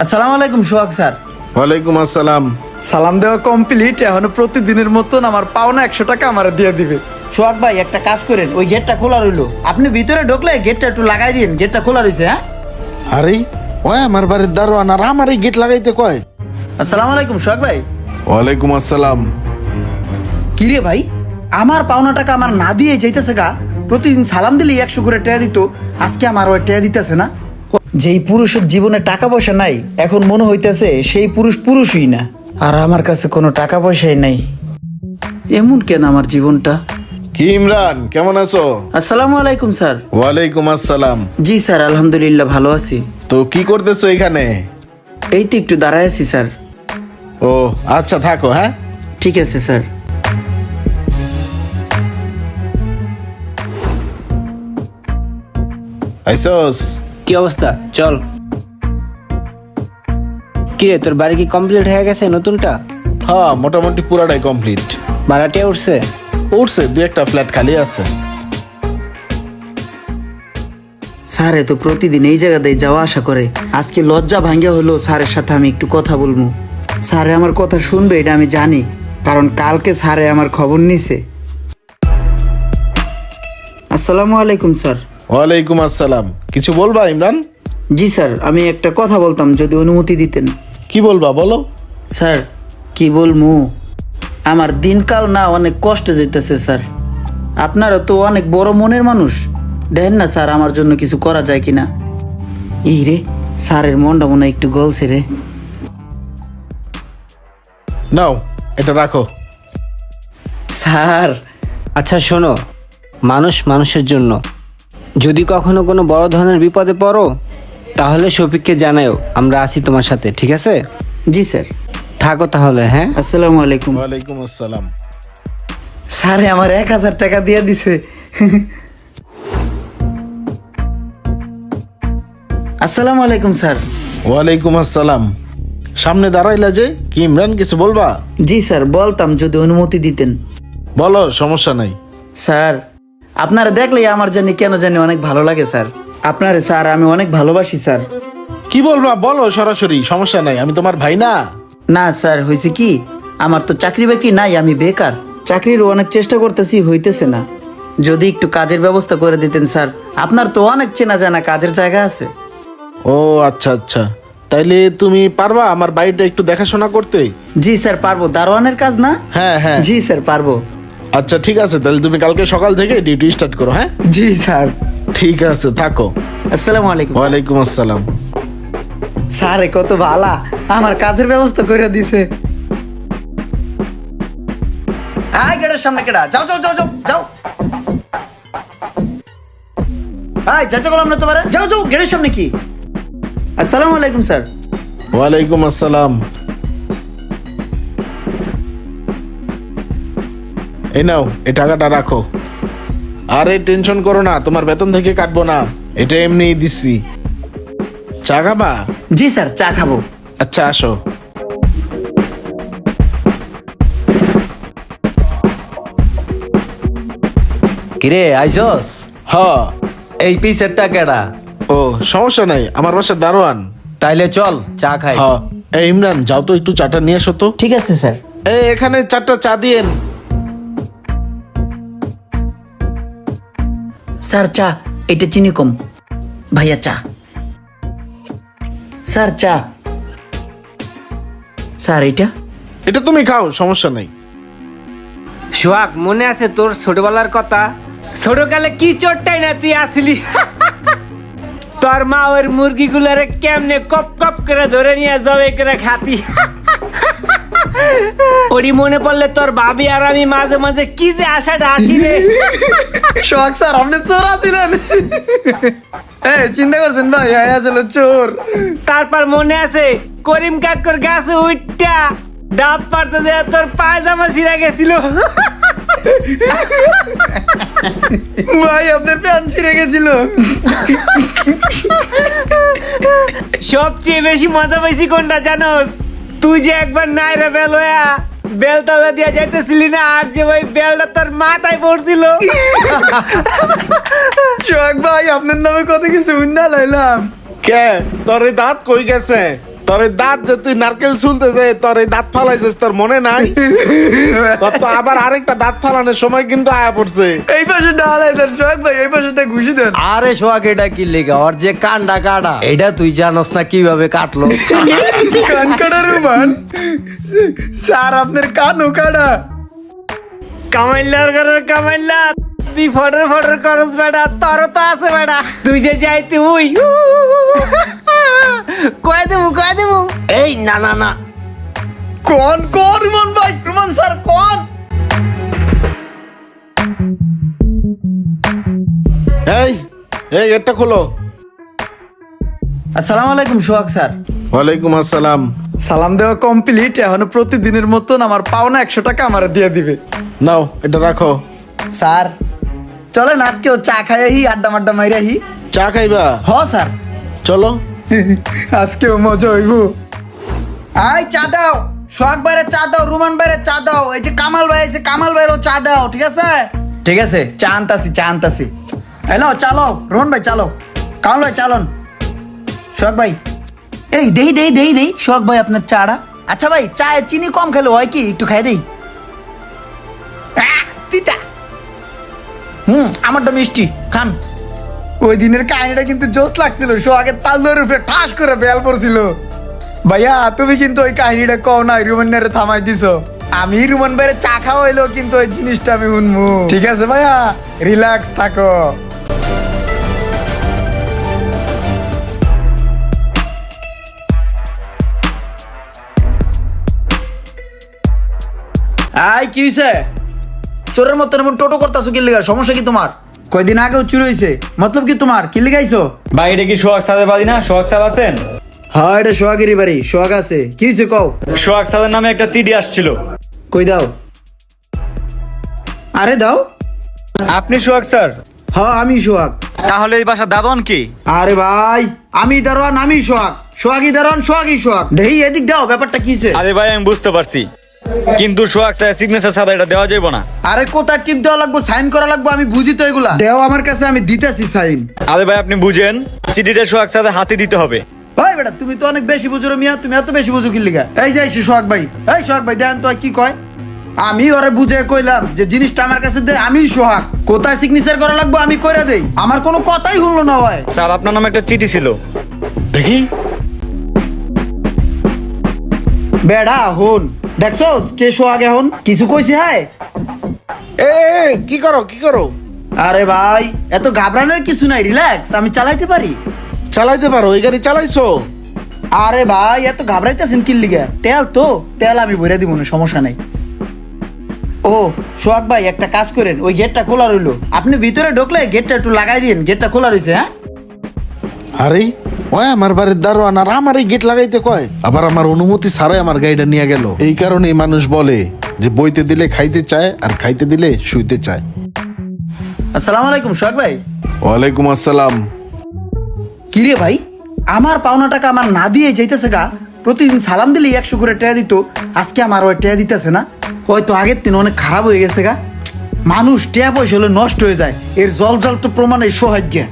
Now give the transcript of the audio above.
আসসালামু আলাইকুম সোহাগ স্যার। ওয়ালাইকুম আসসালাম। সালাম দেওয়া কমপ্লিট, এখন প্রতিদিনের মতন আমার পাওনা 100 টাকা আমার দিয়ে দিবে। সোহাগ ভাই একটা কাজ করেন, ওই গেটটা খোলা রইলো, আপনি ভিতরে ঢুকলে গেটটা একটু লাগাই দিন। গেটটা খোলা রয়েছে। হ্যাঁ, আরে ওই আমার বাড়ির দারোয়ান আর আমার এই গেট লাগাইতে কয়। আসসালামু আলাইকুম সোহাগ ভাই। ওয়ালাইকুম আসসালাম। কি রে ভাই, আমার পাওনা টাকা আমার না দিয়ে যাইতেছে গা। প্রতিদিন সালাম দিলেই 100 করে টাকা দিত, আজকে আমার ওই টাকা দিতেছে না। যেই পুরুষের জীবনে টাকা পয়সা নাই, এখন মনে হইতেছে সেই পুরুষ পুরুষই না। আর আমার কাছে কোনো টাকা পয়সাই নাই, এমন কেন আমার জীবনটা। কি ইমরান, কেমন আছো? আসসালামু আলাইকুম স্যার। ওয়ালাইকুম আসসালাম। জি স্যার, আলহামদুলিল্লাহ ভালো আছি। তো কি করতেছো এখানে? এই তো একটু দাঁড়ায় আছি স্যার। ও আচ্ছা, থাকো। হ্যাঁ, ঠিক আছে স্যার। আইসোস? কি অবস্থা? চল। কি রে, তোর বাড়ি কি কমপ্লিট হয়ে গেছে নতুনটা? হ্যাঁ, মোটামুটি পুরাটাই কমপ্লিট। ভাড়াটিয়া উঠছে? উঠছে, দুই একটা ফ্ল্যাট খালি আছে। স্যার তো প্রতিদিন এই জায়গাতেই যাওয়া আসা করে, আজকে লজ্জা ভাঙ্গা হলো স্যারের সাথে আমি একটু কথা বলবো। স্যারে আমার কথা শুনবে এটা আমি জানি, কারণ কালকে স্যারে আমার খবর নিছে। আসসালামু আলাইকুম স্যার। ওয়ালাইকুম আসসালাম। কিছু বলবা ইমরান? জি স্যার, আমি একটা কথা বলতাম যদি অনুমতি দিতেন। কি বলবা বলো। স্যার কি বলবো, আমার দিনকাল না অনেক কষ্টে যেতেছে স্যার। আপনারা তো অনেক বড় মনের মানুষ, দেখেন না স্যার আমার জন্য কিছু করা যায় কিনা। এই রে, স্যারের মনটা মনে হয় একটু গলছে রে। নাও, এটা রাখো। স্যার আচ্ছা শোনো, মানুষ মানুষের জন্য, যদি কখনো কোনো বড় ধরনের বিপদে পড়ো তাহলে শফিককে জানাও, আমরা আছি তোমার সাথে, ঠিক আছে? জি স্যার। থাকো তাহলে। হ্যাঁ, আসসালামু আলাইকুম। ওয়ালাইকুম আসসালাম। স্যারে আমার 1000 টাকা দিয়ে দিছে। আসসালামু আলাইকুম স্যার। ওয়ালাইকুম আসসালাম। সামনে দাঁড়াইলা যে, কি ইমরান কিছু বলবা? জি স্যার, বলতাম যদি অনুমতি দিতেন। বলো, সমস্যা নাই। স্যার আপনারা দেখলেই আমার জানি কেন জানি অনেক ভালো লাগে স্যার। আপনারে স্যার আমি অনেক ভালোবাসি স্যার। কি বলবা বলো সরাসরি, সমস্যা নাই, আমি তোমার ভাই না? না স্যার, হয়েছে কি, আমার তো চাকরি বাকরি নাই, আমি বেকার। চাকরির অনেক চেষ্টা করতেছি, হইতেছে না। যদি একটু কাজের ব্যবস্থা করে দিতেন স্যার, আপনার তো অনেক চেনা জানা কাজের জায়গা আছে। ও আচ্ছা আচ্ছা, তাইলে তুমি পারবা আমার বাড়িটা একটু দেখাশোনা করতে? জি স্যার পারবো, দারোয়ানের কাজ না? হ্যাঁ হ্যাঁ। জি স্যার পারবো। আচ্ছা ঠিক আছে, তাহলে তুমি কালকে সকাল থেকে ডিউটি স্টার্ট করো। হ্যাঁ জি স্যার। ঠিক আছে, থাকো। আসসালামু আলাইকুম। ওয়ালাইকুম আসসালাম। স্যার কত ভালা, আমার কাজের ব্যবস্থা করে দিছে। আয় গেটের সামনে কেডা, যাও যাও যাও যাও যাও। আয় যাইতে বললাম না তোমারে, যাও যাও গেটের সামনে। কি? আসসালামু আলাইকুম স্যার। ওয়ালাইকুম আসসালাম। এই নাও, এই টাকাটা রাখো। আরে টেনশন করো না, তোমার বেতন থেকে কাটবো না, এটা এমনিই দিচ্ছি। চা খাবা? জি স্যার, চা খাবো। আচ্ছা আসো। কিরে আইসস? হ। এই পিসেরটা কেডা? ও সমস্যা নাই, আমার বাসার দারোয়ান। তাইলে চল চা খাই। হ। এই ইমরান, যাও তো একটু চাটা নিয়ে এসো তো। ঠিক আছে স্যার। এই এখানে 4টা চা দিয়েন। স্যার চা, এটা চিনি কম। ভাইয়া চা। স্যার চা। স্যার এটা। এটা তুমি খাও, সমস্যা নাই। সোহাগ, মনে আছে তোর ছোটবেলার কথা? ছোটকালে কি চোরটাই না তুই আসলি। তোর মা ওর মুরগিগুলারে কেমনে কপ কপ করে ধরে নিয়ে যাবে করে খাতি। ওরই মনে পড়লে তোর ভাবি আর আমি মাঝে মাঝে কি যে আশাটা আসি রে। সোহাগ স্যার আপনি চোর আছিলেন? চিন্তা করছেন ভাই, আসলে চোর। তারপর মনে আছে করিম কাকুর গাছে উঠটা ডাব পারতে যে তোর পায়জামা ছিঁড়া গেছিল। ভাই আপনার প্যান ছিঁড়ে গেছিল। সবচেয়ে বেশি মজা পাইছি কোনটা জানোস? তুই যে একবার নাইরা বেল হইয়া বেলতলা দিয়া যাইতেছিলি না, আর যে ওই বেলটা তোর মাথায় পড়ছিল। সোহাগ ভাই আপনার নামে কত কিছু উন্না লাইলাম। কে তোর এই দাঁত কই গেছে? তোর এই দাঁত যে তুই নারকেল শুনতে যাই তোর এই দাঁত ফালাইছিস তোর মনে নাই? তোর তো আবার আরেকটা দাঁত ফালানোর সময় কিন্তু আয়া পড়ছে। এই পাশে ডালাই দেন সোহাগ ভাই, এই পাশেটা ঘুষি দেন। আরে সোহাগ এটা কি লেগে ওর যে কান্ডা কাটা এটা তুই জানোস না কিভাবে কাটলো? কান কাটা রুমান স্যার, আপনার কানও কাটা। কামাইলার ঘরের কামাইলার, তুই ফটর ফটর করস বেটা, তোর তো আছে বেটা। তুই যে যাইতে উই কয়ে দেবো। এই না না না, কোন কোন রুমান ভাই, রুমান স্যার কোন? এই এই গেটটা খোলো। আসসালামু আলাইকুম সোহাগ স্যার। ওয়ালাইকুম আসসালাম। সালাম দেওয়া কমপ্লিট, এখনো প্রতিদিনের মতন আমার পাওনা 100 টাকা আমার দিয়ে দিবে। নাও এটা রাখো। স্যার চলেন আজকেও চা খাইহি, আড্ডা মাড্ডা মাইরাহি। চা খাইবা? হ স্যার, চলো। আজকেও মজা হইব। আই চা দাও, সোহাগ ভাইরে চা দাও, রুমান ভাইরে চা দাও, এই যে কামাল ভাই আছে, কামাল ভাইরও চা দাও। ঠিক আছে ঠিক আছে, চা আনতাছি। হ্যালো চালো, রোহন ভাই চালো, কামাল ভাই চালন, সোহাগ ভাই এই দেই সোহাগ ভাই আপনার চাটা। আচ্ছা ভাই চায়ে চিনি কম খেলো হয় কি, একটু খাই দেই। তিতা আমারটা মিষ্টি খান। ওই দিনের কাহিনীটা কিন্তু জোশ লাগছিল, সোহাগের তালুর উপরে ঠাস করে বেল পড়ছিল। ভাইয়া তুমি কিন্তু ওই কাহিনীটা কও না, রুমানের থামাই দিছো। আমি রুমান ভাইয়ের চা খাওয়া হইলো কিন্তু ওই জিনিসটা আমি শুনবো। ঠিক আছে ভাইয়া, রিল্যাক্স থাকো। আই কি হইছে? চোরের মতন এমন টোটো করতেছো কি লিগা? সমস্যা কি তোমার? কয়দিন আগেও চুরি হইছে, মতলব কি তোমার? কি লিগাইছো? ভাই এটা কি সোহাগ সাদের বাড়ি না? সোহাগ সাদ আছেন? হ্যাঁ এটা সোহাগেরই বাড়ি, সোহাগ আছে। কি হইছে কও? সোহাগ সাদের নামে একটা চিঠি আসছিল। কই দাও। আরে দাও। আপনি সোহাগ স্যার? হ্যাঁ আমি সোহাগ। তাহলে এই বাসা দাদন কি? আরে ভাই আমি দারোয়ান, আমি সোহাগ, সোহাগই দারোয়ান, সোহাগই সোহাগ। দেই এদিক দাও, ব্যাপারটা কিছে? আরে ভাই আমি বুঝতে পারছি, কিন্তু সোহাগ স্যার সিগনেচার সাদা এটা দেওয়া যাবে না। আরে কোথায় টিপ দেওয়া লাগবো, সাইন করা লাগবো, আমি বুঝি তো এগুলা। দেও আমার কাছে, আমি দিতেছি সাইন। আরে ভাই আপনি বুঝেন, চিঠিটা সোহাগ সাদের হাতে দিতে হবে। ভাই বেটা তুমি তো অনেক বেশি বুঝো রে মিয়া, তুমি এত বেশি বুঝো কি লিগা? এই যে সোহাগ ভাই, এই সোহাগ ভাই দেন তো কি কয়। আমি ওরে বুঝে কইলাম যে জিনিসটা আমার কাছে দে, আমি সোহাগ, কোথায় সিগনেচার করা লাগবো আমি কইরা দেই। আমার কোনো কথাই শুনলো না ভাই। স্যার আপনার নামে একটা চিঠি ছিল। দেখি। বেড়া হন, দেখছোস কে সোহাগ এখন কিছু কইছে? হ্যাঁ এ কি করো? আরে ভাই এত ঘাবড়ানোর কিছু নাই, রিল্যাক্স, আমি চালাইতে পারি। চালাইতে পারো? এই গাড়ি চালাইছো? আরে ভাই এত ঘাবড়াইতেছেন কি লিগা? তেল আমি ভরে দিব না, সমস্যা নাই। ও সোহাগ ভাই একটা কাজ করেন, ওই গেটটা খোলা রইলো, আপনি ভিতরে ঢুকলে গেটটা একটু লাগাই দিন, গেটটা খোলা রয়েছে। হ্যাঁ আরে ওই আমার বাড়ির দারোয়ান আর আমার এই গেট লাগাইতে কয়, আবার আমার অনুমতি ছাড়াই আমার গাড়িটা নিয়ে গেল। এই কারণেই মানুষ বলে যে বইতে দিলে খাইতে চায় আর খাইতে দিলে শুইতে চায়। আসসালামু আলাইকুম সোহাগ ভাই। ওয়ালাইকুম আসসালাম। কিরে ভাই, আমার পাওনা টাকা আমার না দিয়ে যাইতেছে গা। প্রতিদিন সালাম দিলে 100 করে টাকা দিত, আজকে আমার ওই টাকা দিতেছে না। হয়তো আগের দিন অনেক খারাপ হয়ে গেছে গা। মানুষ টাকা পয়সা হলে নষ্ট হয়ে যায়, এর জল তো প্রমাণ এই সোহাগ গিয়া।